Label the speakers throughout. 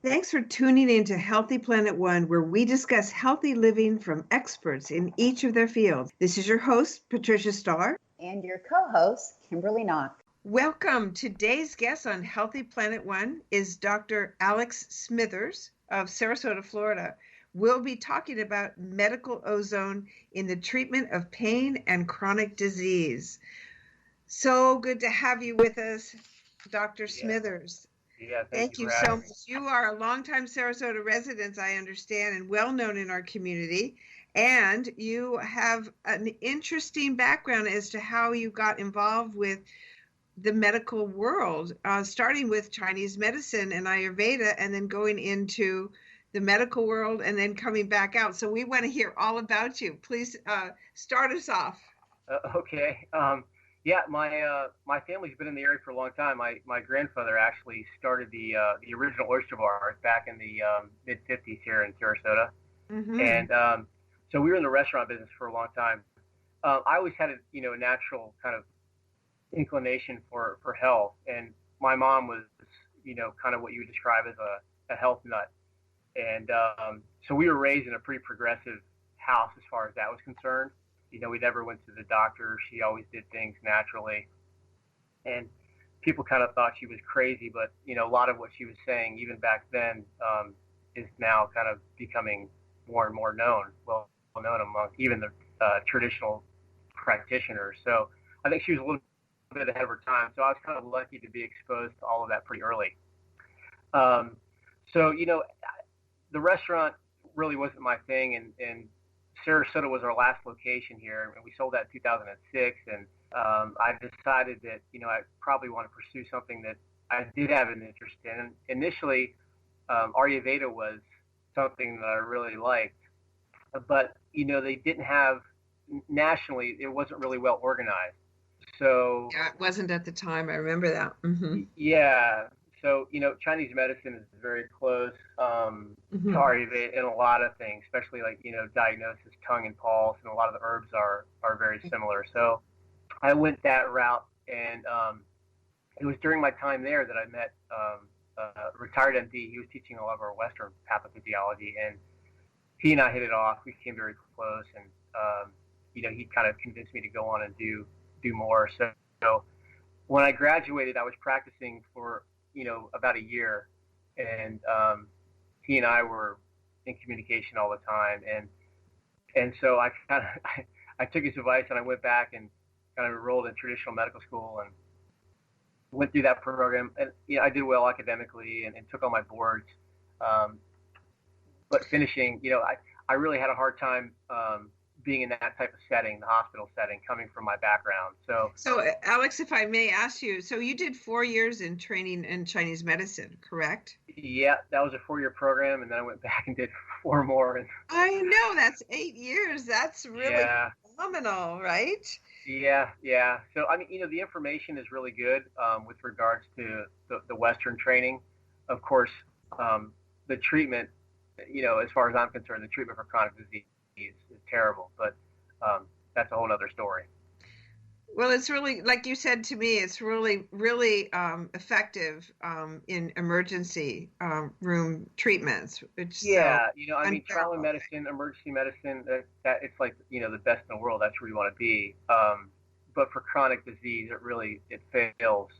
Speaker 1: Thanks for tuning in to Healthy Planet One, where we discuss healthy living from experts in each of their fields. This is your host, Patricia Starr.
Speaker 2: And your co-host, Kimberly Knock.
Speaker 1: Welcome. Today's guest on Healthy Planet One is Dr. Alex Smithers of Sarasota, Florida. We'll be talking about medical ozone in the treatment of pain and chronic disease. So good to have you with us, Dr. Smithers.
Speaker 3: Yeah,
Speaker 1: thank you so much. You are a longtime Sarasota resident, I understand, and well known in our community. And you have an interesting background as to how you got involved with the medical world, starting with Chinese medicine and Ayurveda, and then going into the medical world and then coming back out. So we want to hear all about you. Please start us off.
Speaker 3: Okay. Yeah, my family's been in the area for a long time. My grandfather actually started the original oyster bars back in the mid '50s here in Sarasota, and so we were in the restaurant business for a long time. I always had a natural kind of inclination for health, and my mom was kind of what you would describe as a health nut, and so we were raised in a pretty progressive house as far as that was concerned. We never went to the doctor. She always did things naturally. And people kind of thought she was crazy, but, a lot of what she was saying, even back then, is now kind of becoming more and more well known among even the traditional practitioners. So I think she was a little bit ahead of her time. So I was kind of lucky to be exposed to all of that pretty early. So, the restaurant really wasn't my thing. And Sarasota was our last location here, and we sold that in 2006. And I decided that I probably want to pursue something that I did have an interest in. Initially, Ayurveda was something that I really liked, but they didn't have nationally. It wasn't really well organized. So
Speaker 1: yeah, it wasn't at the time. I remember that. Mm-hmm.
Speaker 3: Yeah. So, Chinese medicine is very close to Ayurveda in a lot of things, especially like, diagnosis, tongue and pulse, and a lot of the herbs are very similar. So I went that route, and it was during my time there that I met a retired MD. He was teaching a lot of our Western pathophysiology, and he and I hit it off. We became very close, and, he kind of convinced me to go on and do more. So when I graduated, I was practicing for about a year, and he and I were in communication all the time, and so I took his advice, and I went back and kind of enrolled in traditional medical school and went through that program, and I did well academically and took all my boards, but finishing, I really had a hard time being in that type of setting, the hospital setting, coming from my background. So
Speaker 1: Alex, if I may ask you, so you did 4 years in training in Chinese medicine, correct?
Speaker 3: Yeah, that was a 4-year program, and then I went back and did 4 more. And
Speaker 1: I know, that's 8 years. That's really phenomenal, right?
Speaker 3: Yeah. So, I mean, the information is really good with regards to the Western training. Of course, the treatment, as far as I'm concerned, the treatment for chronic disease is terrible, but that's a whole other story.
Speaker 1: Well, it's really, like you said to me, it's really, really effective in emergency room treatments.
Speaker 3: I mean, trauma medicine, emergency medicine, that it's like, the best in the world. That's where you want to be. But for chronic disease, it fails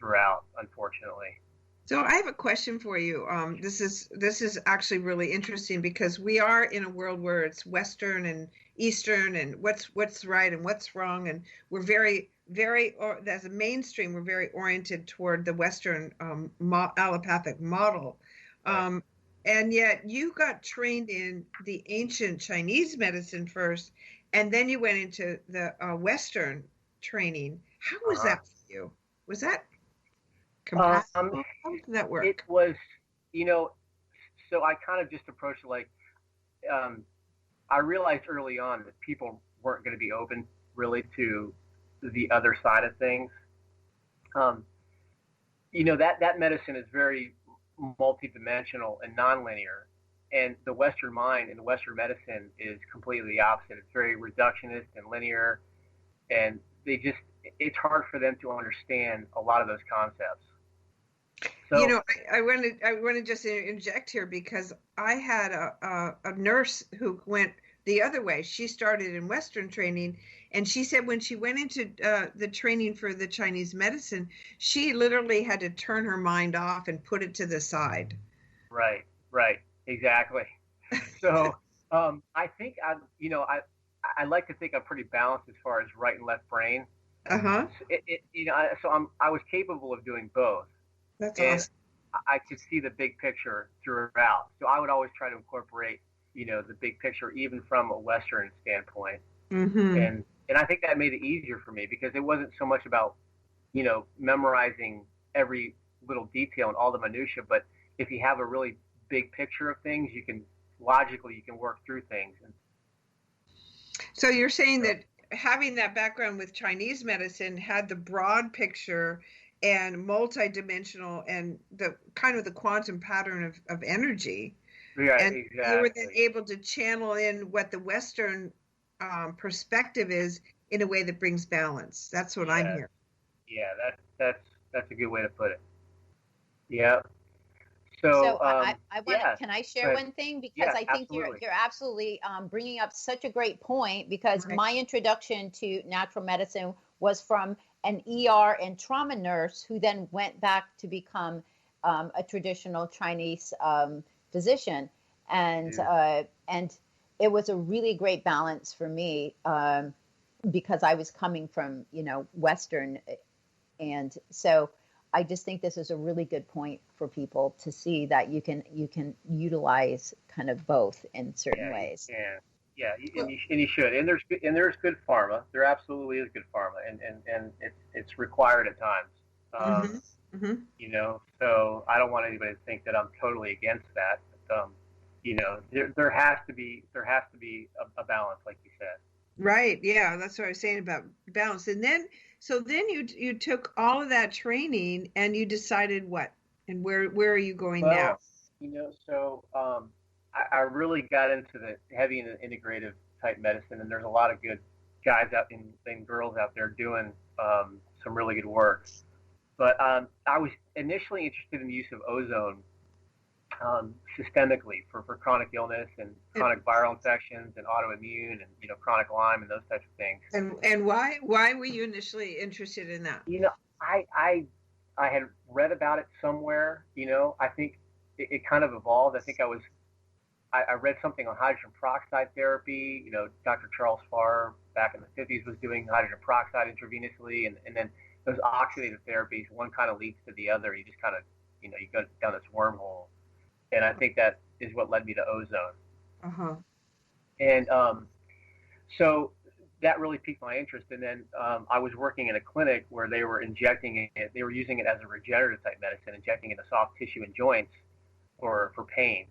Speaker 3: throughout, unfortunately.
Speaker 1: So I have a question for you. This is actually really interesting because we are in a world where it's Western and Eastern and what's right and what's wrong, and we're very, or as a mainstream, we're very oriented toward the Western allopathic model.
Speaker 3: Right.
Speaker 1: And yet you got trained in the ancient Chinese medicine first, and then you went into the Western training. How was that for you? Was that compatible? How did that work?
Speaker 3: It was, so I kind of just approached it like, I realized early on that people weren't going to be open really to the other side of things. That medicine is very multidimensional and nonlinear, and the Western mind and the Western medicine is completely the opposite. It's very reductionist and linear, and it's hard for them to understand a lot of those concepts.
Speaker 1: You
Speaker 3: So
Speaker 1: know, I want to just interject here because I had a nurse who went the other way. She started in Western training, and she said when she went into the training for the Chinese medicine, she literally had to turn her mind off and put it to the side.
Speaker 3: right, exactly. So I think I like to think I'm pretty balanced as far as right and left brain.
Speaker 1: Uh-huh.
Speaker 3: I was capable of doing both,
Speaker 1: That's
Speaker 3: and
Speaker 1: awesome.
Speaker 3: I could see the big picture throughout. So I would always try to incorporate, the big picture even from a Western standpoint,
Speaker 1: Mm-hmm.
Speaker 3: and I think that made it easier for me because it wasn't so much about memorizing every little detail and all the minutia, but if you have a really big picture of things, you can work through things. And
Speaker 1: So you're saying
Speaker 3: so,
Speaker 1: that having that background with Chinese medicine had the broad picture and multidimensional and the kind of the quantum pattern of energy,
Speaker 3: yeah,
Speaker 1: and you were then
Speaker 3: exactly.
Speaker 1: able to channel in what the Western perspective is in a way that brings balance. That's what I'm
Speaker 3: Yeah,
Speaker 1: hearing.
Speaker 3: yeah, that's a good way to put it. Yeah.
Speaker 2: So
Speaker 3: So,
Speaker 2: I want to,
Speaker 3: yeah,
Speaker 2: can I share
Speaker 3: but
Speaker 2: one thing? Because
Speaker 3: yeah,
Speaker 2: I think
Speaker 3: absolutely.
Speaker 2: you're absolutely bringing up such a great point, because
Speaker 1: Right.
Speaker 2: my introduction to natural medicine was from an ER and trauma nurse who then went back to become a traditional Chinese physician. And,
Speaker 3: Yeah,
Speaker 2: and it was a really great balance for me, because I was coming from, Western. And so I just think this is a really good point for people to see that you can utilize kind of both in certain
Speaker 3: yeah, you
Speaker 2: ways.
Speaker 3: can. Yeah,
Speaker 1: Well,
Speaker 3: and you should. And there's good pharma. There absolutely is good pharma, and it's required at times.
Speaker 1: mm-hmm, mm-hmm.
Speaker 3: So I don't want anybody to think that I'm totally against that. But, there has to be a balance, like you said.
Speaker 1: Right. Yeah, that's what I was saying about balance. And then, so then you took all of that training and you decided what and where are you going now?
Speaker 3: Well, so I really got into the heavy and integrative type medicine, and there's a lot of good guys out and girls out there doing some really good work. But I was initially interested in the use of ozone systemically for chronic illness and
Speaker 1: And
Speaker 3: chronic viral infections and autoimmune and chronic Lyme and those types of things.
Speaker 1: and why were you initially interested in that?
Speaker 3: You know, I I I had read about it somewhere. I think it kind of evolved. I read something on hydrogen peroxide therapy. Dr. Charles Farr back in the 50s was doing hydrogen peroxide intravenously, and then those oxidative therapies, one kind of leads to the other. You just kind of, you go down this wormhole. And I think that is what led me to ozone.
Speaker 1: Uh-huh.
Speaker 3: And so that really piqued my interest. And then I was working in a clinic where they were injecting it. They were using it as a regenerative type medicine, injecting into soft tissue and joints for pain.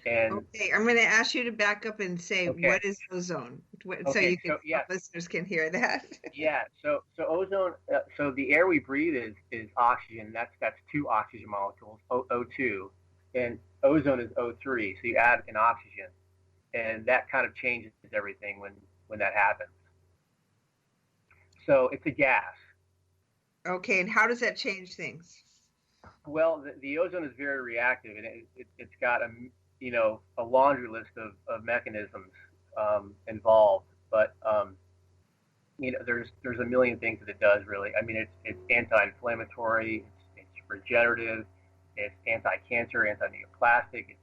Speaker 3: And
Speaker 1: Okay, I'm going to ask you to back up and say
Speaker 3: okay,
Speaker 1: what is ozone, so
Speaker 3: okay,
Speaker 1: you can
Speaker 3: so
Speaker 1: our
Speaker 3: yeah,
Speaker 1: listeners can hear that.
Speaker 3: yeah. So ozone. So the air we breathe is oxygen. That's two oxygen molecules, O2, and ozone is O3. So you add an oxygen, and that kind of changes everything when that happens. So it's a gas.
Speaker 1: Okay, and how does that change things?
Speaker 3: Well, the ozone is very reactive, and it's got a laundry list of mechanisms involved. But there's a million things that it does really. I mean, it's anti-inflammatory, it's regenerative, it's anti-cancer, anti-neoplastic,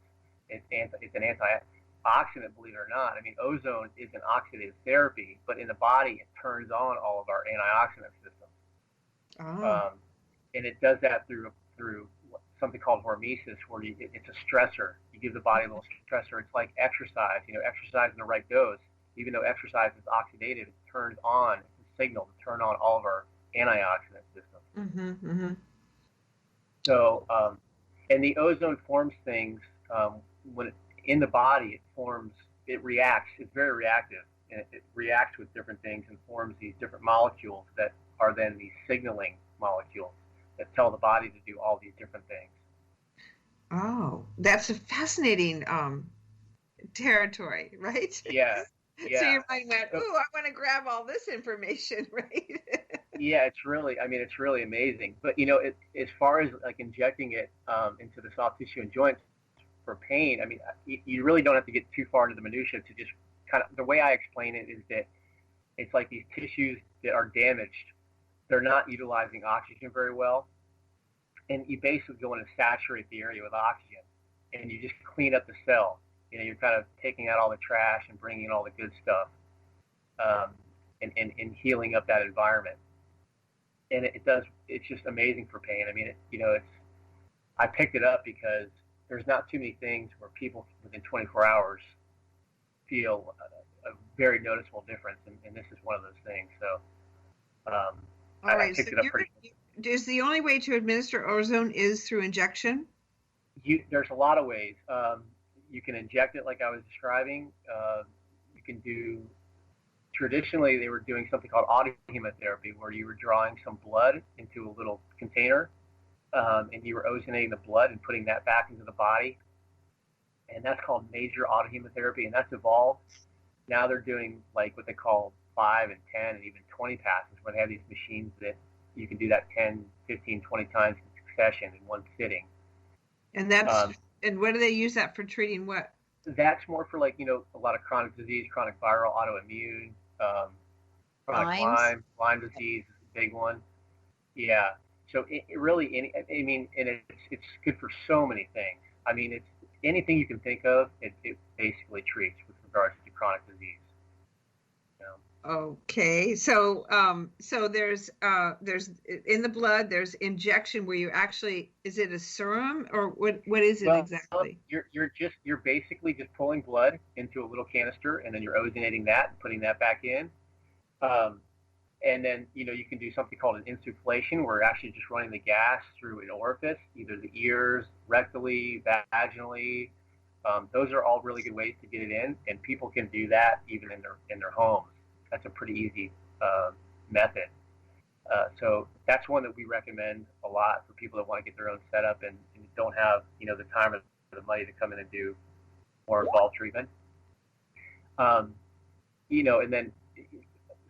Speaker 3: it's an antioxidant, believe it or not. I mean, ozone is an oxidative therapy, but in the body it turns on all of our antioxidant systems.
Speaker 1: Oh,
Speaker 3: Um, and it does that through something called hormesis, where it's a stressor. You give the body a little stressor. It's like exercise. Exercise in the right dose. Even though exercise is oxidative, it turns on. It's a signal to turn on all of our antioxidant systems.
Speaker 1: mm-hmm, mm-hmm.
Speaker 3: So, and the ozone forms things when in the body. It forms. It reacts. It's very reactive, and it reacts with different things and forms these different molecules that are then these signaling molecules that tell the body to do all these different things.
Speaker 1: Oh, that's a fascinating territory, right?
Speaker 3: Yeah,
Speaker 1: So
Speaker 3: yeah.
Speaker 1: your mind went,
Speaker 3: So
Speaker 1: "Ooh, I want to grab all this information," right?
Speaker 3: Yeah, it's really amazing. But as far as like injecting it into the soft tissue and joints for pain, I mean, you really don't have to get too far into the minutia to just kind of, the way I explain it is that it's like these tissues that are damaged, they're not utilizing oxygen very well, and you basically go in and saturate the area with oxygen, and you just clean up the cell. You're kind of taking out all the trash and bringing in all the good stuff, and healing up that environment. And it's just amazing for pain. I mean, I picked it up because there's not too many things where people within 24 hours feel a very noticeable difference, and this is one of those things. So
Speaker 1: All right,
Speaker 3: I picked it up pretty quickly.
Speaker 1: Is the only way to administer ozone is through injection?
Speaker 3: There's a lot of ways. You can inject it like I was describing. You can do, traditionally they were doing something called autohemotherapy, where you were drawing some blood into a little container, and you were ozonating the blood and putting that back into the body. And that's called major autohemotherapy, and that's evolved. Now they're doing like what they call 5 and 10 and even 20 passes, where they have these machines that you can do that 10, 15, 20 times in succession in one sitting.
Speaker 1: And and what do they use that for, treating what?
Speaker 3: That's more for like, a lot of chronic disease, chronic viral, autoimmune, chronic Lyme disease is a big one. Yeah. So it really, and it's good for so many things. I mean, it's anything you can think of, it basically treats with regards to chronic disease.
Speaker 1: Okay, so there's in the blood, there's injection where you actually, is it a serum or what is it exactly?
Speaker 3: You're basically just pulling blood into a little canister, and then you're ozonating that and putting that back in. And then you can do something called an insufflation, where you're actually just running the gas through an orifice, either the ears, rectally, vaginally. Those are all really good ways to get it in, and people can do that even in their homes. That's a pretty easy method. So that's one that we recommend a lot for people that want to get their own setup and don't have the time or the money to come in and do more involved treatment. And then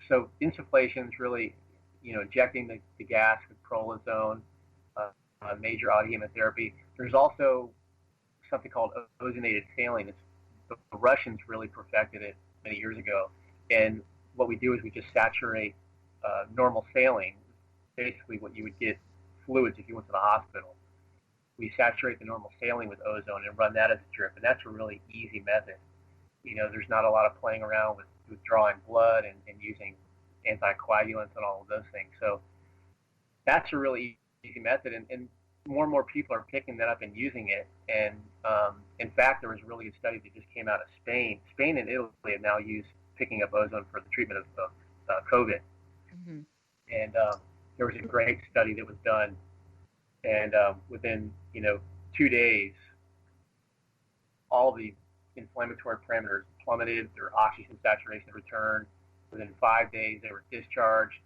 Speaker 3: so insufflation is really injecting the gas with prolozone, major autohemotherapy. There's also something called ozonated sailing. The Russians really perfected it many years ago, and what we do is we just saturate normal saline, basically what you would get fluids if you went to the hospital. We saturate the normal saline with ozone and run that as a drip, and that's a really easy method. There's not a lot of playing around with drawing blood and using anticoagulants and all of those things. So that's a really easy method, and more and more people are picking that up and using it. And in fact, there was a really good study that just came out of Spain. Spain and Italy have now used picking up ozone for the treatment of COVID. Mm-hmm. And there was a great study that was done, and within 2 days, all the inflammatory parameters plummeted, their oxygen saturation returned. Within 5 days, they were discharged,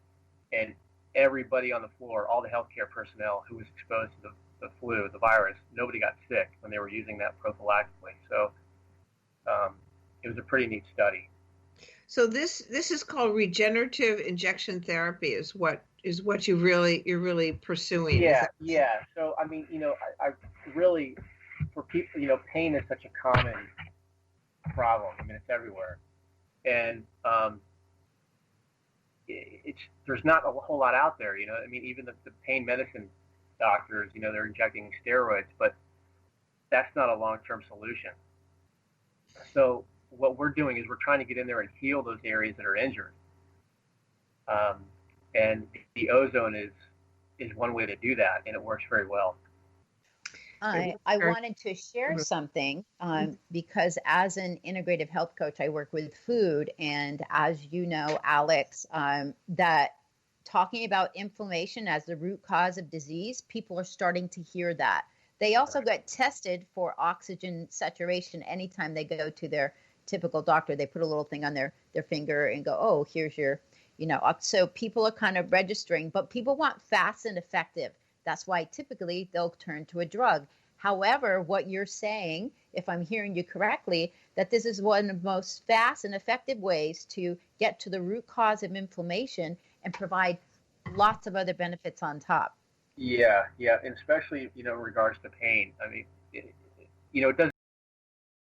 Speaker 3: and everybody on the floor, all the healthcare personnel who was exposed to the flu, the virus, nobody got sick when they were using that prophylactically. So it was a pretty neat study.
Speaker 1: So this is called regenerative injection therapy, is what you're really pursuing.
Speaker 3: Yeah. So I mean, I really, for people, pain is such a common problem. I mean, it's everywhere, and there's not a whole lot out there. I mean, even the pain medicine doctors, they're injecting steroids, but that's not a long-term solution. So what we're doing is we're trying to get in there and heal those areas that are injured. And the ozone is one way to do that, and it works very well.
Speaker 2: I wanted to share something because as an integrative health coach, I work with food. And as you know, Alex, that talking about inflammation as the root cause of disease, people are starting to hear that. They also get tested for oxygen saturation anytime they go to their typical doctor. They put a little thing on their finger and go, oh, here's your, so people are kind of registering, but people want fast and effective. That's why typically they'll turn to a drug. However, what you're saying, if I'm hearing you correctly, that this is one of the most fast and effective ways to get to the root cause of inflammation and provide lots of other benefits on top.
Speaker 3: Yeah, yeah, and especially in regards to pain. I mean, it doesn't